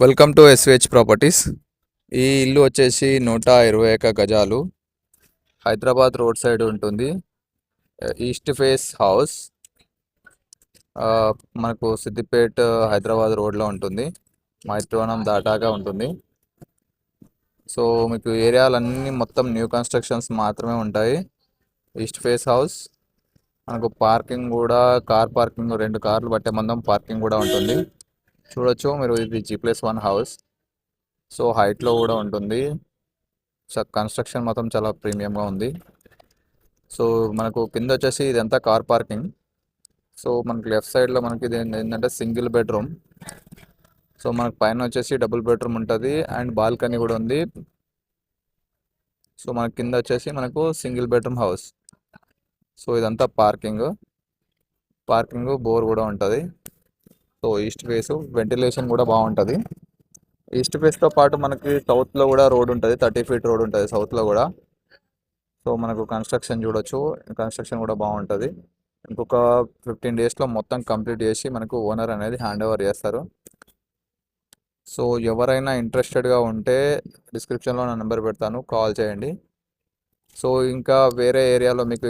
Welcome to ఎస్విహెచ్ properties. ఈ ఇల్లు వచ్చేసి 121 గజాలు హైదరాబాద్ రోడ్ సైడ్ ఉంటుంది. East face house. ఆ, మనకు సిద్దిపేట హైదరాబాద్ రోడ్లో ఉంటుంది. మైత్రివనం దాటాగా ఉంటుంది. సో మీకు ఏరియాలన్నీ మొత్తం న్యూ కన్స్ట్రక్షన్స్ మాత్రమే ఉంటాయి. East face house. మనకు పార్కింగ్ కూడా కార్ పార్కింగ్ 2 కార్లు పట్టే మందం పార్కింగ్ కూడా ఉంటుంది. చూడొచ్చు మీరు, ఇది G+1 హౌస్. సో హైట్లో కూడా ఉంటుంది. కన్స్ట్రక్షన్ మాత్రం చాలా ప్రీమియంగా ఉంది. సో మనకు కింద వచ్చేసి ఇదంతా కార్ పార్కింగ్. సో మనకి లెఫ్ట్ సైడ్లో మనకి ఇది ఏంటంటే సింగిల్ బెడ్రూమ్. సో మనకు పైన వచ్చేసి డబుల్ బెడ్రూమ్ ఉంటుంది అండ్ బాల్కనీ కూడా ఉంది. సో మనకి కింద వచ్చేసి మనకు సింగిల్ బెడ్రూమ్ హౌస్. సో ఇదంతా పార్కింగ్ బోర్ కూడా ఉంటుంది. సో ఈస్ట్ ఫేస్ వెంటిలేషన్ కూడా బాగుంటుంది. ఈస్ట్ ఫేస్తో పాటు మనకి సౌత్లో కూడా రోడ్ ఉంటుంది, 30 ఫీట్ రోడ్ ఉంటుంది సౌత్లో కూడా. సో మనకు కన్స్ట్రక్షన్ చూడొచ్చు, కన్స్ట్రక్షన్ కూడా బాగుంటుంది. ఇంకొక 15 డేస్లో మొత్తం కంప్లీట్ చేసి మనకు ఓనర్ అనేది హ్యాండ్ ఓవర్ చేస్తారు. సో ఎవరైనా ఇంట్రెస్టెడ్గా ఉంటే డిస్క్రిప్షన్లో నా నెంబర్ పెడతాను, కాల్ చేయండి. సో ఇంకా వేరే ఏరియాలో మీకు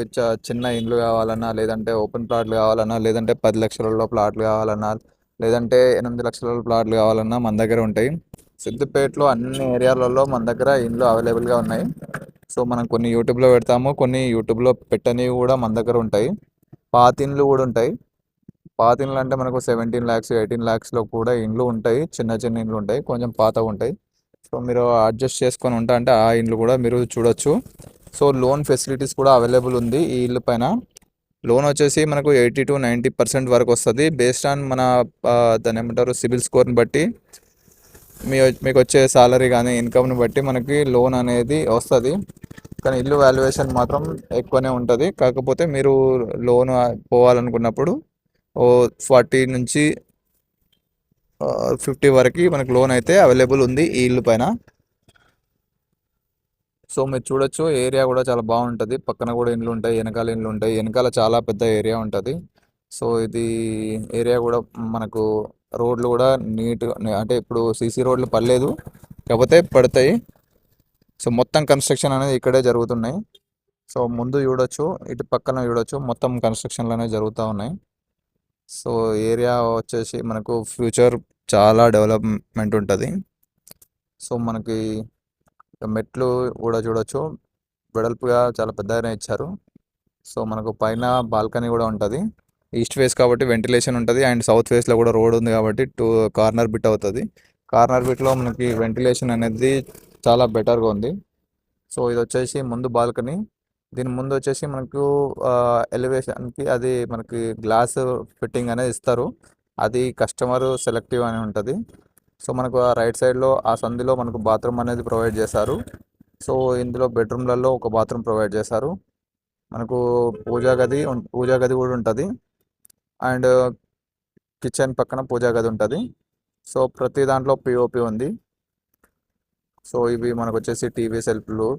చిన్న ఇండ్లు కావాలన్నా, లేదంటే ఓపెన్ ప్లాట్లు కావాలన్నా, లేదంటే 10 లక్షలలో ప్లాట్లు కావాలన్నా, లేదంటే 8 లక్షల ప్లాట్లు కావాలన్నా మన దగ్గర ఉంటాయి. సిద్దిపేటలో అన్ని ఏరియాలలో మన దగ్గర ఇండ్లు అవైలబుల్గా ఉన్నాయి. సో మనం కొన్ని యూట్యూబ్లో పెడతాము, కొన్ని యూట్యూబ్లో పెట్టనివి కూడా మన దగ్గర ఉంటాయి. పాత ఇండ్లు కూడా ఉంటాయి. పాత ఇండ్లు అంటే మనకు 17 lakhs 18 lakhsలో కూడా ఇండ్లు ఉంటాయి. చిన్న చిన్న ఇండ్లు ఉంటాయి, కొంచెం పాతగా ఉంటాయి. సో మీరు అడ్జస్ట్ చేసుకొని ఉంటా అంటే ఆ ఇండ్లు కూడా మీరు చూడొచ్చు. సో లోన్ ఫెసిలిటీస్ కూడా అవైలబుల్ ఉంది ఈ ఇల్లు పైన. లోన్ వచ్చేసి మనకు 80 to 90% వరకు వస్తుంది. బేస్డ్ ఆన్ మన దాన్ని ఏమంటారు సిబిల్ స్కోర్ని బట్టి, మీకు వచ్చే సాలరీ కానీ ఇన్కమ్ని బట్టి మనకి లోన్ అనేది వస్తుంది. కానీ ఇల్లు వాల్యుయేషన్ మాత్రం ఎక్కువనే ఉంటుంది. కాకపోతే మీరు లోన్ పోవాలనుకున్నప్పుడు 40 నుంచి 50 వరకు మనకు లోన్ అయితే అవైలబుల్ ఉంది ఈ ఇల్లు పైన. సో మీరు చూడొచ్చు, ఏరియా కూడా చాలా బాగుంటుంది. పక్కన కూడా ఇండ్లు ఉంటాయి, వెనకాల ఇండ్లు ఉంటాయి. వెనకాల చాలా పెద్ద ఏరియా ఉంటుంది. సో ఇది ఏరియా కూడా మనకు రోడ్లు కూడా నీట్గా, అంటే ఇప్పుడు సీసీ రోడ్లు పడలేదు, కాకపోతే పడతాయి. సో మొత్తం కన్స్ట్రక్షన్ అనేది ఇక్కడే జరుగుతున్నాయి. సో ముందు చూడొచ్చు, ఇటు పక్కన చూడొచ్చు, మొత్తం కన్స్ట్రక్షన్లు అనేవి జరుగుతూ ఉన్నాయి. సో ఏరియా వచ్చేసి మనకు ఫ్యూచర్ చాలా డెవలప్మెంట్ ఉంటుంది. సో మనకి మెట్లు కూడా చూడొచ్చు, వెడల్పుగా చాలా పెద్దగానే ఇచ్చారు. సో మనకు పైన బాల్కనీ కూడా ఉంటుంది. ఈస్ట్ ఫేస్ కాబట్టి వెంటిలేషన్ ఉంటుంది, అండ్ సౌత్ ఫేస్లో కూడా రోడ్ ఉంది కాబట్టి కార్నర్ బిట్ అవుతుంది. కార్నర్ బిట్లో మనకి వెంటిలేషన్ అనేది చాలా బెటర్గా ఉంది. సో ఇది వచ్చేసి ముందు బాల్కనీ. దీని ముందు వచ్చేసి మనకు ఎలివేషన్కి అది మనకి గ్లాస్ ఫిట్టింగ్ అనేది ఇస్తారు. అది కస్టమర్ సెలెక్టివ్ అని ఉంటుంది. సో మనకు ఆ రైట్ సైడ్లో ఆ సందులో మనకు బాత్రూమ్ అనేది ప్రొవైడ్ చేశారు. సో ఇందులో బెడ్రూమ్లలో ఒక బాత్రూమ్ ప్రొవైడ్ చేశారు. మనకు పూజా గది కూడా ఉంటుంది, అండ్ కిచెన్ పక్కన పూజా గది ఉంటుంది. సో ప్రతి దాంట్లో పిఓపి ఉంది. సో ఇవి మనకు వచ్చేసి టీవీ సెల్ఫ్లు.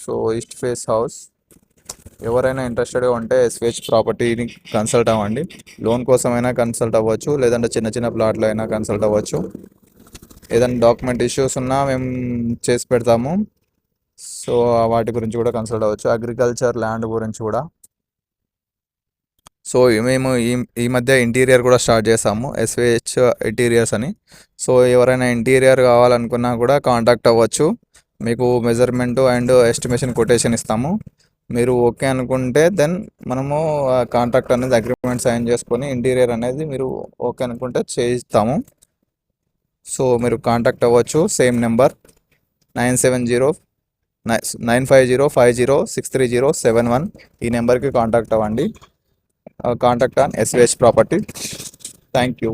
So east face house. ఎవరైనా ఇంట్రెస్టెడ్గా ఉంటే ఎస్విహెచ్ ప్రాపర్టీని కన్సల్ట్ అవ్వండి. లోన్ కోసమైనా కన్సల్ట్ అవ్వచ్చు, లేదంటే చిన్న చిన్న ప్లాట్లు అయినా కన్సల్ట్ అవ్వచ్చు. ఏదైనా డాక్యుమెంట్ ఇష్యూస్ ఉన్నా మేము చేసి పెడతాము. సో వాటి గురించి కూడా కన్సల్ట్ అవ్వచ్చు. అగ్రికల్చర్ ల్యాండ్ గురించి కూడా. సో మేము ఈ మధ్య ఇంటీరియర్ కూడా స్టార్ట్ చేసాము, ఎస్విహెచ్ ఇంటీరియర్స్ అని. సో ఎవరైనా ఇంటీరియర్ కావాలనుకున్నా కూడా కాంటాక్ట్ అవ్వచ్చు. మీకు మెజర్మెంటు అండ్ ఎస్టిమేషన్ కొటేషన్ ఇస్తాము. మీరు ఓకే అనుకుంటే దెన్ మనము కాంట్రాక్ట్ అనేది అగ్రిమెంట్ సైన్ చేసుకొని ఇంటీరియర్ అనేది మీరు ఓకే అనుకుంటే చేయిస్తాము. సో మీరు కాంటాక్ట్ అవ్వచ్చు. సేమ్ నెంబర్ 970950506307 ఈ నెంబర్కి కాంటాక్ట్ అవ్వండి. Contact on ఎస్విహెచ్ property. Thank you.